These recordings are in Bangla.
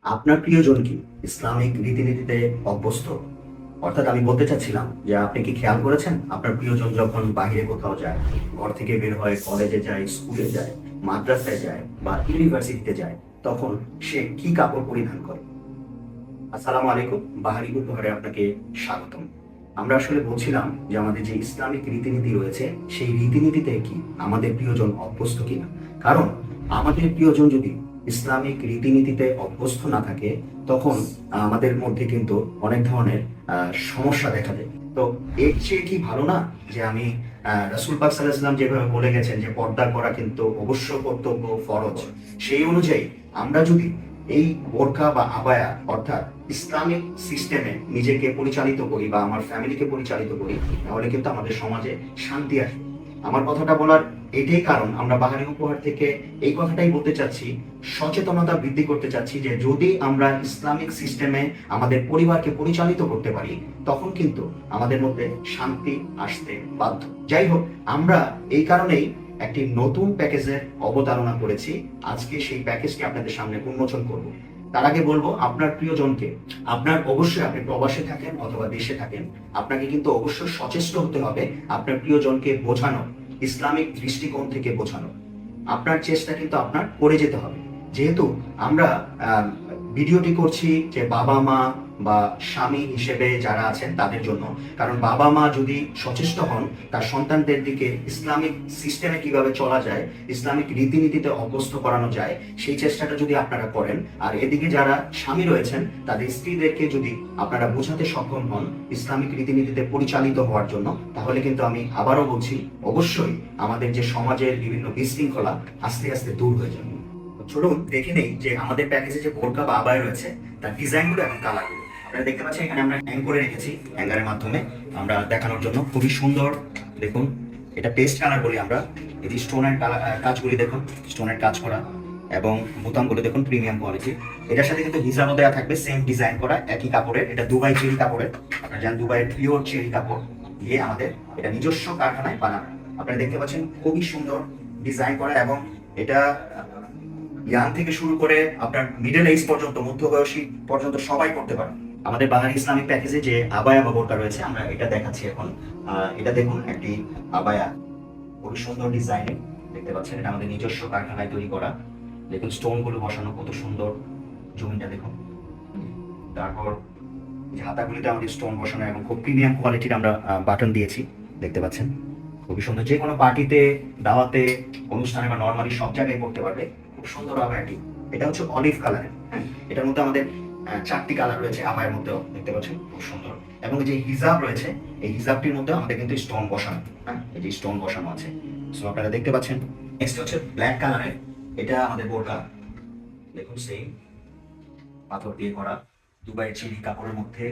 আপনার প্রিয়জন কি ইসলামিক রীতিনীতিতে অভ্যস্ত? অর্থাৎ আমি বলতে চাচ্ছিলাম যে আপনি কি খেয়াল করেছেন আপনার প্রিয়জন যখন বাইরে কোথাও যায়, ঘর থেকে বের হয়, কলেজে যায়, স্কুলে যায়, মাদ্রাসায় যায় বা ইউনিভার্সিটিতে যায়, তখন সে কি কাপড় পরিধান করে? আসসালামু আলাইকুম, বাহারি উপহারে আপনাকে স্বাগতম। আমরা আসলে বলছিলাম যে আমাদের যে ইসলামিক রীতিনীতি রয়েছে সেই রীতিনীতিতে কি আমাদের প্রিয়জন অভ্যস্ত কিনা। কারণ আমাদের প্রিয়জন যদি ইসলামিক রীতিনীতিতে অভ্যস্ত না থাকে, তখন আমাদের মধ্যে কিন্তু অনেক ধরনের সমস্যা দেখা যায়। তো এর চেয়ে কি ভালো না যে আমি রাসূল পাক সাল্লাল্লাহু আলাইহি ওয়াসাল্লাম যেভাবে বলে গেছেন যে পর্দা করা কিন্তু অবশ্য কর্তব্য, ফরজ, সেই অনুযায়ী আমরা যদি এই বোরকা বা আবায়া অর্থাৎ ইসলামিক সিস্টেমে নিজেকে পরিচালিত করি বা আমার ফ্যামিলিকে পরিচালিত করি, তাহলে কিন্তু আমাদের সমাজে শান্তি আসবে। আমার কথাটা বলার এটাই কারণ, আমরা বাহারি উপহার থেকে এই কথাটাই বলতে চাচ্ছি, সচেতনতা বৃদ্ধি করতে চাচ্ছি যে যদি আমরা ইসলামিক সিস্টেমে আমাদের পরিবারকে পরিচালিত করতে পারি, তখন কিন্তু আমাদের মধ্যে শান্তি আসতে বাধ্য। যাই হোক, আমরা এই কারণেই একটি নতুন প্যাকেজের অবতারণা করেছি। আজকে সেই প্যাকেজটি আপনাদের সামনে উন্মোচন করব। তার আগে বলবো, আপনার প্রিয়জনকে, আপনার অবশ্যই, আপনি প্রবাসে থাকেন অথবা দেশে থাকেন, আপনাকে কিন্তু অবশ্যই সচেষ্ট হতে হবে আপনার প্রিয়জনকে বোঝানো, ইসলামিক দৃষ্টিকোণ থেকে বোঝানো। আপনার চেষ্টা কিন্তু আপনার করে যেতে হবে। যেহেতু আমরা আহ, ভিডিওটি করছি যে বাবা মা বা স্বামী হিসেবে যারা আছেন তাদের জন্য। কারণ বাবা মা যদি সচেষ্ট হন তার সন্তানদের দিকে ইসলামিক সিস্টেমে কিভাবে চলা যায়, ইসলামিক রীতিনীতিতে অভ্যস্ত করানো যায়, সেই চেষ্টাটা যদি আপনারা করেন, আর এদিকে যারা স্বামী রয়েছেন তাদের স্ত্রীদেরকে যদি আপনারা বোঝাতে সক্ষম হন ইসলামিক রীতিনীতিতে পরিচালিত হওয়ার জন্য, তাহলে কিন্তু আমি আবারও বলছি, অবশ্যই আমাদের যে সমাজের বিভিন্ন বিশৃঙ্খলা আস্তে আস্তে দূর হয়ে যাবে। চলুন দেখে নেই যে আমাদের প্যাকেজে যে বোরকা বা আবায়া রয়েছে তার ডিজাইনগুলো এবং কালারগুলো। আপনারা দেখতে পাচ্ছেন এখানে আমরা হ্যাং করে রেখেছি, হ্যাঙ্গারের মাধ্যমে আমরা দেখানোর জন্য। খুবই সুন্দর, দেখুন, এটা পেস্ট কালার বলি আমরা। এই যে স্টোনের কাজগুলি দেখুন, স্টোনের কাজ করা, এবং বোতামগুলো দেখুন প্রিমিয়াম কোয়ালিটি। এটার সাথে কিন্তু হিজাবও দেওয়া থাকবে, সেম ডিজাইন করা, একই কাপড়ের। এটা দুবাই চেরি কাপড়ের, আপনারা জানেন দুবাইয়ের পিওর চেরি কাপড় দিয়ে আমাদের এটা নিজস্ব কারখানায় বানানো। আপনারা দেখতে পাচ্ছেন খুবই সুন্দর ডিজাইন করা, এবং এটা ইয়াং থেকে শুরু করে আপনার মিডল এজ পর্যন্ত, মধ্যবয়সী পর্যন্ত সবাই করতে পারে। আমাদের বাঙালি ইসলামিক প্যাকেজে যে আবায়া বা বোরকা রয়েছে আমরা এটা দেখাচ্ছি এখন। এটা দেখুন, একটি আবায়া, খুবই সুন্দর ডিজাইনে, দেখতে পাচ্ছেন এটা আমাদের নিজস্ব কারখানায় তৈরি করা। দেখুন স্টোন গুলো বসানো কত সুন্দর, জমিটা দেখুন। তারপর যে হাতাগুলিতে আমাদের স্টোন বসানো এবং খুব প্রিমিয়াম কোয়ালিটির আমরা বাটন দিয়েছি, দেখতে পাচ্ছেন খুবই সুন্দর। যে কোনো পার্টিতে, দাওয়াতে, অনুষ্ঠানে বা নর্মালি সব জায়গায় করতে পারবে। খুব সুন্দর আবায়াটি। এটা হচ্ছে অলিভ কালারের, হ্যাঁ। এটার মধ্যে আমাদের চারটি কালার রয়েছে আবায়ের মধ্যেও, দেখতে পাচ্ছেন খুব সুন্দর। এবং যে হিজাব রয়েছে, এই হিজাবটির মধ্যে আমাদের কিন্তু স্টোন বসানো, হ্যাঁ, এই যে স্টোন বসানো আছে। সো আপনারা দেখতে পাচ্ছেন। নেক্সট হচ্ছে ব্ল্যাক কালারের, এটা আমাদের বোরকা, দেখুন সেম পাথর দিয়ে করা, দুবাইয়ের চিনি কাপড়ের মধ্যে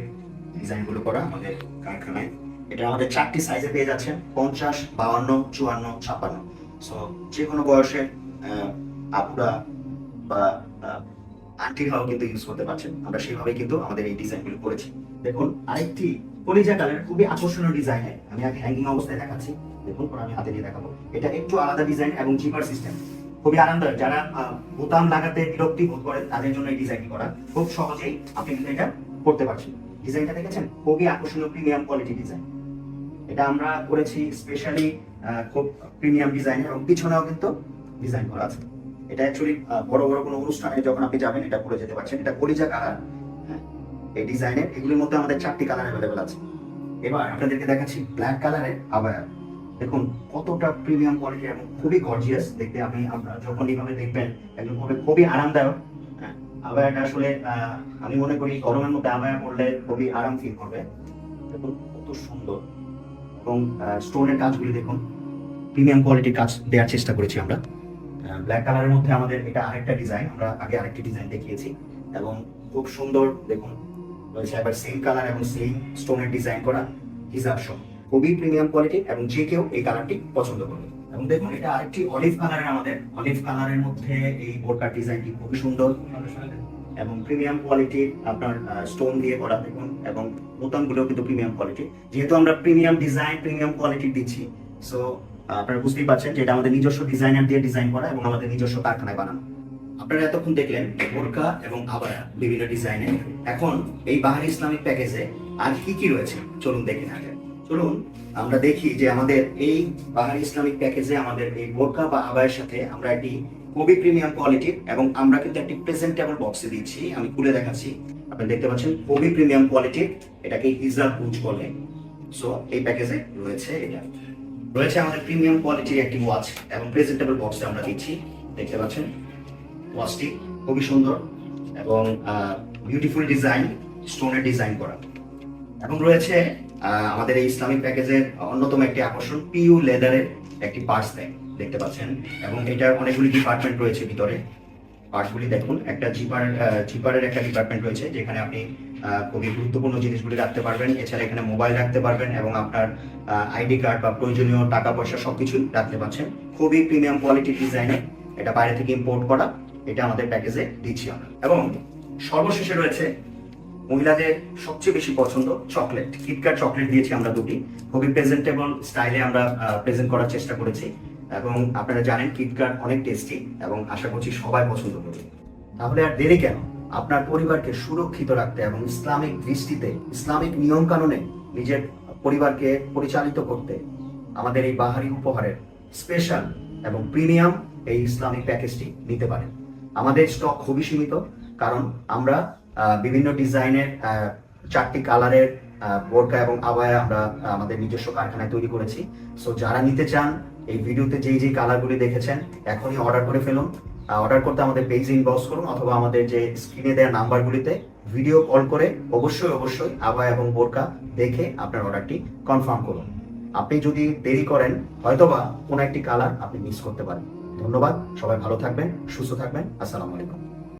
ডিজাইনগুলো করা আমাদের কারখানায়। এটা আমাদের চারটি সাইজে পেয়ে যাচ্ছেন, 50, 52, 54, 56। সো যে কোনো বয়সের আপুরা বা আন্টিরাও কিন্তু ইউজ করতে পারছেন। আমরা সেইভাবে কিন্তু আমাদের এই ডিজাইনগুলো করেছি। দেখুন আরেকটি কলিজা কালার, খুবই আকর্ষণীয় ডিজাইনের, আমি আগে হ্যাঙ্গিং অবস্থায় দেখাচ্ছি। দেখুন, পরে আমি হাতে নিয়ে দেখাবো। এটা একটু আলাদা ডিজাইন এবং জিপার সিস্টেম, খুবই আরামদায়ক। যারা বোতাম লাগাতে বিরক্তি বোধ করেন তাদের জন্য এই ডিজাইনটি করা। খুব সহজেই আপনি কিন্তু এটা করতে পারছেন। ডিজাইনটা দেখেছেন, খুবই আকর্ষণীয় প্রিমিয়াম কোয়ালিটি ডিজাইন। এটা আমরা করেছি স্পেশালি খুব প্রিমিয়াম ডিজাইন, এবং পিছনেও কিন্তু ডিজাইন করা আছে। এটা অ্যাকচুয়ালি বড় বড় কোনো অনুষ্ঠানে যখন আপনি যাবেন এটা পরে যেতে পারছেন। এটা কলিজা কালার, হ্যাঁ, এই ডিজাইনের। এগুলির মধ্যে আমাদের চারটি কালার অ্যাভেলেবেল আছে। এবার আপনাদেরকে দেখাচ্ছি ব্ল্যাক কালারের আবায়া। দেখুন কতটা প্রিমিয়াম কোয়ালিটি এবং খুবই গর্জিয়াস দেখতে। আপনারা যখন এইভাবে দেখবেন একদম খুবই আরামদায়ক। হ্যাঁ, আবায়াটা আসলে আমি মনে করি গরমের মধ্যে আবায়া পরলে খুবই আরাম ফিল করবে। দেখুন কত সুন্দর, এবং স্টোনের কাজগুলি দেখুন, প্রিমিয়াম কোয়ালিটির কাজ দেওয়ার চেষ্টা করেছি আমরা। ব্ল্যাক কালারের মধ্যে আমাদের এটা আরেকটা ডিজাইন, আমরা আগে আরেকটি ডিজাইন দেখিয়েছি, এবং খুব সুন্দর দেখুন রয়েছে। আবার সেম কালার এবং সেম স্টোনের ডিজাইন করা হিজাব সহ, খুবই প্রিমিয়াম কোয়ালিটি, এবং যে কেউ এই কালারটি পছন্দ করবে। এবং দেখুন এটা আরেকটি অলিভ কালারের, আমাদের অলিভ কালারের মধ্যে এই বোরকার ডিজাইনটি খুবই সুন্দর এবং প্রিমিয়াম কোয়ালিটির, আপনার স্টোন দিয়ে করা দেখুন, এবং বোতামগুলোও কিন্তু প্রিমিয়াম কোয়ালিটি। যেহেতু আমরা প্রিমিয়াম ডিজাইন, প্রিমিয়াম কোয়ালিটি দিচ্ছি, সো আপনারা বুঝতেই পারছেন যে এটা আমাদের নিজস্ব ডিজাইনার দিয়ে ডিজাইন করা এবং আমাদের নিজস্ব কারখানায় বানানো। আপনারা এতক্ষণ দেখলেন বোরকা এবং আবায়া বিভিন্ন ডিজাইনের। এখন এই বাহারি ইসলামিক প্যাকেজে আর কি কি রয়েছে চলুন দেখে নেওয়া যাক। চলুন আমরা দেখি যে আমাদের এই বাহারি ইসলামিক প্যাকেজে আমাদের এই বোরকা বা আবায়ের সাথে আমরা একটি খুবই প্রিমিয়াম কোয়ালিটির এবং আমরা কিন্তু একটি প্রেজেন্টেবল বক্সে দিচ্ছি। আমি খুলে দেখাচ্ছি, আপনারা দেখতে পাচ্ছেন খুবই প্রিমিয়াম কোয়ালিটির, এটাকে হিজাব বুজ বলে। সো এই প্যাকেজে রয়েছে এটা, রয়েছে আমাদের প্রিমিয়াম কোয়ালিটির একটি ওয়াচ এবং প্রেজেন্টেবল বক্সে আমরা দিচ্ছি। দেখতে পাচ্ছেন ওয়াচটি খুবই সুন্দর এবং বিউটিফুল ডিজাইন, স্টোনের ডিজাইন করা। এবং রয়েছে আমাদের এই ইসলামিক প্যাকেজের অন্যতম একটি আকর্ষণ পিইউ লেদারের একটি পার্টস ব্যাগ দেখতে পাচ্ছেন, এবং এটার অনেকগুলি ডিপার্টমেন্ট রয়েছে ভিতরে। পার্টসগুলি দেখুন, একটা জিপারের একটা ডিপার্টমেন্ট রয়েছে যেখানে আপনি খুবই গুরুত্বপূর্ণ জিনিসগুলি রাখতে পারবেন। এছাড়া এখানে মোবাইল রাখতে পারবেন এবং আপনার আইডি কার্ড বা প্রয়োজনীয় টাকা পয়সা সবকিছুই রাখতে পারছেন। খুবই প্রিমিয়াম কোয়ালিটির ডিজাইনের, এটা বাইরে থেকে ইম্পোর্ট করা, এটা আমাদের প্যাকেজে দিচ্ছি আমরা। এবং সর্বশেষে রয়েছে মহিলাদের সবচেয়ে বেশি পছন্দ চকলেট, কিটক্যাট চকলেট দিয়েছি আমরা দুটি। খুবই প্রেজেন্টেবল স্টাইলে আমরা প্রেজেন্ট করার চেষ্টা করেছি এবং আপনারা জানেন কিটক্যাট অনেক টেস্টি এবং আশা করছি সবাই পছন্দ করবে। তাহলে আর দেরি কেন, আপনার পরিবারকে সুরক্ষিত রাখতে এবং ইসলামিক দৃষ্টিতে ইসলামিক নিয়ম কানুনে নিজের পরিবারকে পরিচালিত করতে আমাদের এই বাহারি উপহারের স্পেশাল এবং প্রিমিয়াম এই ইসলামিক প্যাকেজটি নিতে পারেন। আমাদের স্টক খুবই সীমিত, কারণ আমরা বিভিন্ন ডিজাইনের 4টি কালারের বোরকা এবং আবায়া আমরা আমাদের নিজস্ব কারখানায় তৈরি করেছি। সো যারা নিতে চান, এই ভিডিওতে যেই যেই কালারগুলি দেখেছেন এখনই অর্ডার করে ফেলুন। অর্ডার করতে আমাদের পেজে ইনবক্স করুন অথবা আমাদের যে স্ক্রিনে দেওয়া নাম্বারগুলিতে ভিডিও কল করে অবশ্যই আবায়া এবং বোরকা দেখে আপনার অর্ডারটি কনফার্ম করুন। আপনি যদি দেরি করেন হয়তোবা কোনো একটি কালার আপনি মিস করতে পারেন। ধন্যবাদ, সবাই ভালো থাকবেন, সুস্থ থাকবেন। আসসালামু আলাইকুম।